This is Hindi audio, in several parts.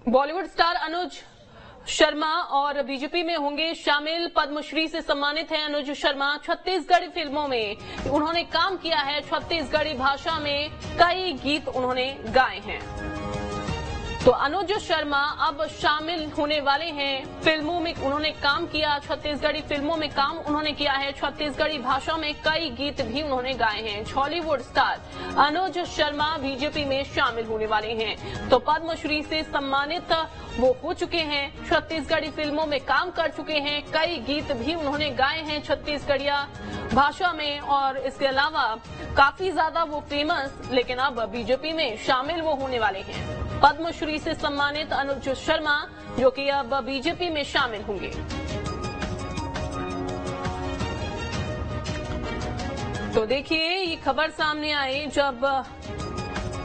बॉलीवुड स्टार अनुज शर्मा और बीजेपी में होंगे शामिल। पद्मश्री से सम्मानित हैं अनुज शर्मा। छत्तीसगढ़ी फिल्मों में उन्होंने काम किया है। छत्तीसगढ़ी भाषा में कई गीत उन्होंने गाए हैं। तो अनुज शर्मा अब शामिल होने वाले हैं। फिल्मों में उन्होंने काम किया, छत्तीसगढ़ी फिल्मों में काम उन्होंने किया है। छत्तीसगढ़ी भाषा में कई गीत भी उन्होंने गाए हैं। Hollywood star Anuj Sharma BJP में शामिल होने वाले हैं। तो पद्मश्री से सम्मानित वो हो चुके हैं। छत्तीसगढ़ी फिल्मों में काम कर चुके हैं। कई गीत भी उन्होंने गाए हैं छत्तीसगढ़िया भाषा में, और इसके अलावा काफी ज्यादा वो फेमस, लेकिन अब बीजेपी में शामिल वो होने वाले हैं। पद्मश्री से सम्मानित अनुज शर्मा जो कि अब बीजेपी में शामिल होंगे। तो देखिए, ये खबर सामने आई जब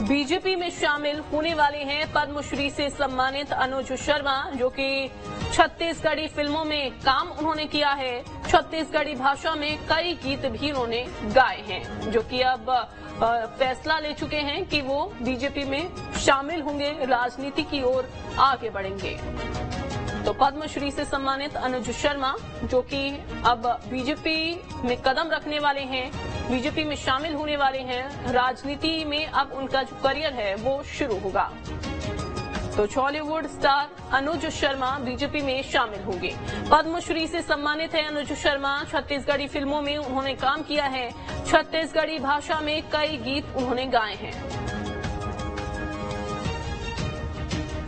बीजेपी में शामिल होने वाले हैं पद्मश्री से सम्मानित अनुज शर्मा, जो कि छत्तीसगढ़ी फिल्मों में काम उन्होंने किया है। छत्तीसगढ़ी भाषा में कई गीत भी उन्होंने गाए हैं, जो कि अब फैसला ले चुके हैं कि वो बीजेपी में शामिल होंगे, राजनीति की ओर आगे बढ़ेंगे। तो पद्मश्री से सम्मानित अनुज शर्मा जो कि अब बीजेपी में कदम रखने वाले हैं, बीजेपी में शामिल होने वाले हैं। राजनीति में अब उनका जो करियर है वो शुरू होगा। तो Hollywood star Anuj Sharma BJP में शामिल होंगे। पद्मश्री से सम्मानित है अनुज शर्मा। छत्तीसगढ़ी फिल्मों में उन्होंने काम किया है। छत्तीसगढ़ी भाषा में कई गीत उन्होंने गाए हैं।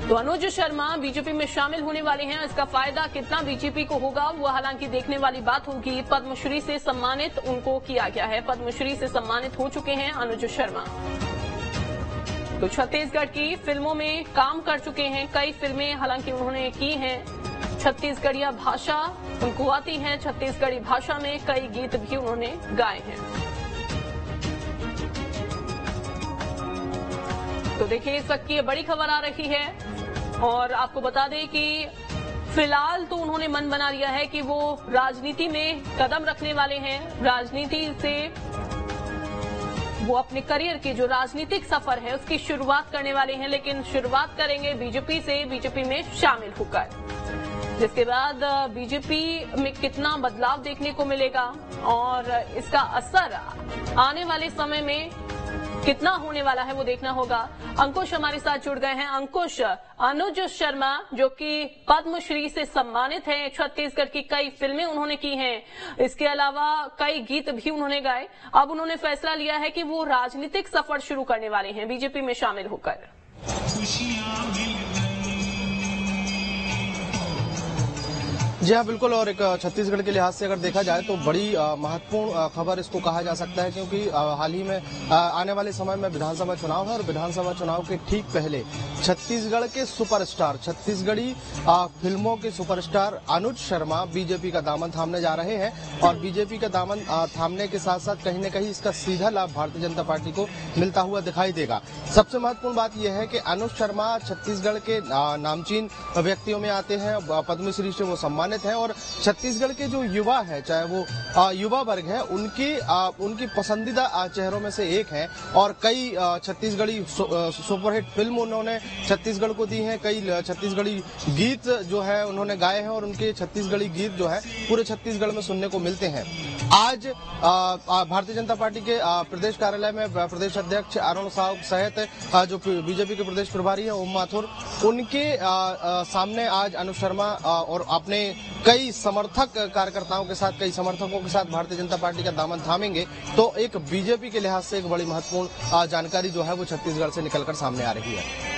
तो अनुज शर्मा बीजेपी में शामिल होने वाले हैं। इसका फायदा कितना बीजेपी को होगा वो हालांकि देखने वाली बात होगी। पद्मश्री से सम्मानित उनको किया गया है। पद्मश्री से सम्मानित हो चुके हैं अनुज शर्मा। तो छत्तीसगढ़ की फिल्मों में काम कर चुके हैं। कई फिल्में हालांकि उन्होंने की हैं। छत्तीसगढ़िया भाषा उनको आती है। छत्तीसगढ़ी भाषा में कई गीत भी उन्होंने गाए हैं। तो देखिए, इस वक्त की ये बड़ी खबर आ रही है और आपको बता दें कि फिलहाल तो उन्होंने मन बना लिया है कि वो राजनीति में कदम रखने वाले हैं। राजनीति से वो अपने करियर के जो राजनीतिक सफर है उसकी शुरुआत करने वाले हैं, लेकिन शुरुआत करेंगे बीजेपी से, बीजेपी में शामिल होकर। जिसके बाद बीजेपी में कितना बदलाव देखने को मिलेगा और इसका असर आने वाले समय में कितना होने वाला है वो देखना होगा। अंकुश हमारे साथ जुड़ गए हैं। अंकुश, अनुज शर्मा जो कि पद्मश्री से सम्मानित हैं, छत्तीसगढ़ की कई फिल्में उन्होंने की हैं, इसके अलावा कई गीत भी उन्होंने गाए। अब उन्होंने फैसला लिया है कि वो राजनीतिक सफर शुरू करने वाले हैं बीजेपी में शामिल होकर। जी हाँ, बिल्कुल। और एक छत्तीसगढ़ के लिहाज से अगर देखा जाए तो बड़ी महत्वपूर्ण खबर इसको कहा जा सकता है, क्योंकि हाल ही में आने वाले समय में विधानसभा चुनाव है और विधानसभा चुनाव के ठीक पहले छत्तीसगढ़ के सुपरस्टार, छत्तीसगढ़ी फिल्मों के सुपरस्टार अनुज शर्मा बीजेपी का दामन थामने जा रहे हैं। और बीजेपी का दामन थामने के साथ साथ कहीं न कहीं इसका सीधा लाभ भारतीय जनता पार्टी को मिलता हुआ दिखाई देगा। सबसे महत्वपूर्ण बात यह है कि अनुज शर्मा छत्तीसगढ़ के नामचीन व्यक्तियों में आते हैं। पद्मश्री से वो सम्मानित हैं और छत्तीसगढ़ के जो युवा है, चाहे वो युवा वर्ग है, उनकी पसंदीदा चेहरों में से एक हैं। और कई छत्तीसगढ़ी सुपरहिट फिल्म उन्होंने छत्तीसगढ़ को दी हैं। कई छत्तीसगढ़ी गीत जो है उन्होंने गाए हैं और उनके छत्तीसगढ़ी गीत जो है पूरे छत्तीसगढ़ में सुनने को मिलते हैं। आज भारतीय जनता पार्टी के प्रदेश कार्यालय में प्रदेश अध्यक्ष अरुण साव सहित जो बीजेपी के प्रदेश प्रभारी है ओम माथुर, उनके सामने आज अनुज शर्मा और अपने कई समर्थक कार्यकर्ताओं के साथ, कई समर्थकों के साथ भारतीय जनता पार्टी का दामन थामेंगे। तो एक बीजेपी के लिहाज से एक बड़ी महत्वपूर्ण जानकारी जो है वो छत्तीसगढ़ से निकलकर सामने आ रही है।